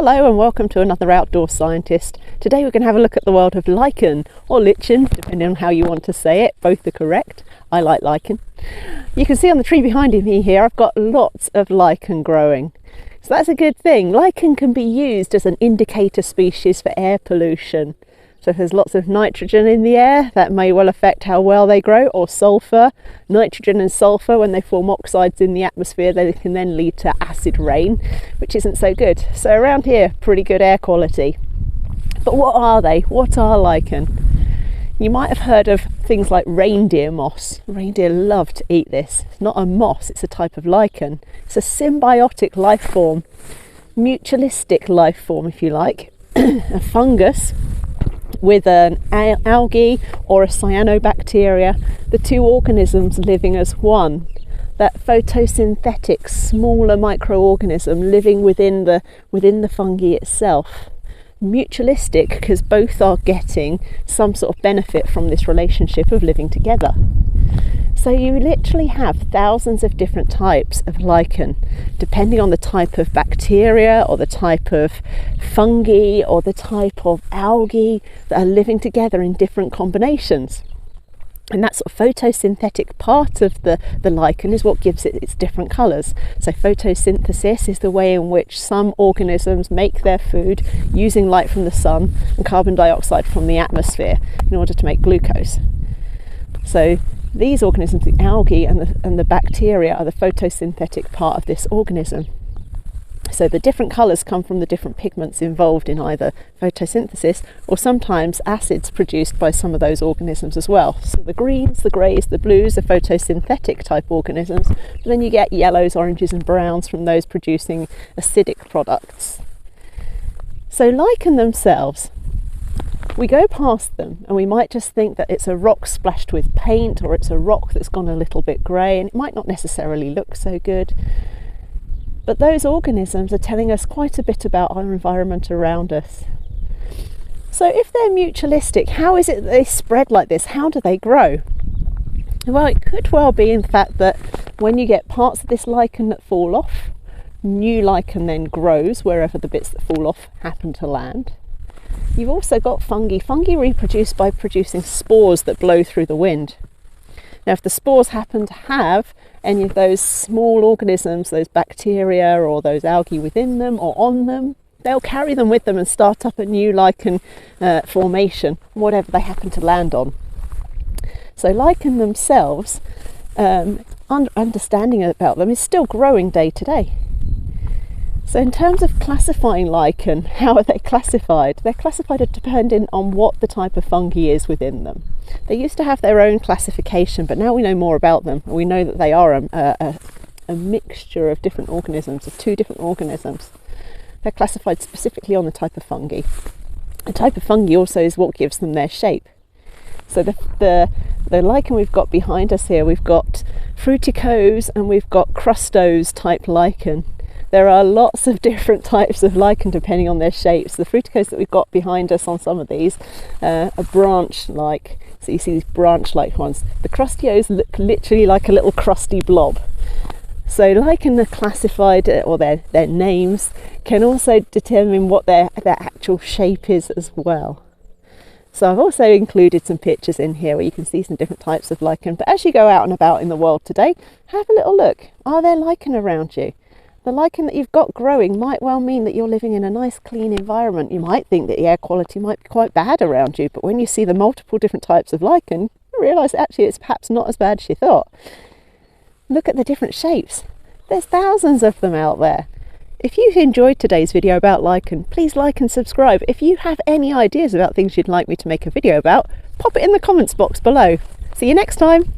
Hello and welcome to another Outdoor Scientist. Today we're going to have a look at the world of lichen, or lichen, depending on how you want to say it. Both are correct. I like lichen. You can see on the tree behind me here I've got lots of lichen growing. So that's a good thing. Lichen can be used as an indicator species for air pollution. So if there's lots of nitrogen in the air, that may well affect how well they grow, or sulfur. Nitrogen and sulfur, when they form oxides in the atmosphere, they can then lead to acid rain, which isn't so good. So around here, pretty good air quality. But what are they? What are lichen? You might have heard of things like reindeer moss. Reindeer love to eat this. It's not a moss, it's a type of lichen. It's a symbiotic life form, mutualistic life form if you like, a fungus with an algae or a cyanobacteria, the two organisms living as one. That photosynthetic smaller microorganism living within the fungi itself. Mutualistic because both are getting some sort of benefit from this relationship of living together. So you literally have thousands of different types of lichen, depending on the type of bacteria or the type of fungi or the type of algae that are living together in different combinations. And that sort of photosynthetic part of the lichen is what gives it its different colours. So photosynthesis is the way in which some organisms make their food using light from the sun and carbon dioxide from the atmosphere in order to make glucose. So these organisms, the algae and the bacteria, are the photosynthetic part of this organism. So the different colours come from the different pigments involved in either photosynthesis or sometimes acids produced by some of those organisms as well. So the greens, the greys, the blues are photosynthetic type organisms, but then you get yellows, oranges and browns from those producing acidic products. So lichen themselves, we go past them and we might just think that it's a rock splashed with paint, or it's a rock that's gone a little bit grey, and it might not necessarily look so good. But those organisms are telling us quite a bit about our environment around us. So if they're mutualistic, how is it that they spread like this? How do they grow? Well, it could well be in fact that when you get parts of this lichen that fall off, new lichen then grows wherever the bits that fall off happen to land. You've also got fungi. Fungi reproduce by producing spores that blow through the wind. Now, if the spores happen to have any of those small organisms, those bacteria or those algae within them or on them, they'll carry them with them and start up a new lichen formation, whatever they happen to land on. So lichen themselves, understanding about them is still growing day to day. So in terms of classifying lichen, how are they classified? They're classified depending on what the type of fungi is within them. They used to have their own classification, but now we know more about them. We know that they are a mixture of different organisms, of two different organisms. They're classified specifically on the type of fungi. The type of fungi also is what gives them their shape. So the lichen we've got behind us here, we've got fruticose and we've got crustose type lichen. There are lots of different types of lichen depending on their shapes. The fruticose that we've got behind us on some of these are branch-like. So you see these branch-like ones. The crustose look literally like a little crusty blob. So lichen are classified, or their names can also determine what their actual shape is as well. So I've also included some pictures in here where you can see some different types of lichen. But as you go out and about in the world today, have a little look. Are there lichen around you? The lichen that you've got growing might well mean that you're living in a nice clean environment. You might think that the air quality might be quite bad around you, but when you see the multiple different types of lichen, you realise actually it's perhaps not as bad as you thought. Look at the different shapes. There's thousands of them out there. If you've enjoyed today's video about lichen, please like and subscribe. If you have any ideas about things you'd like me to make a video about, pop it in the comments box below. See you next time.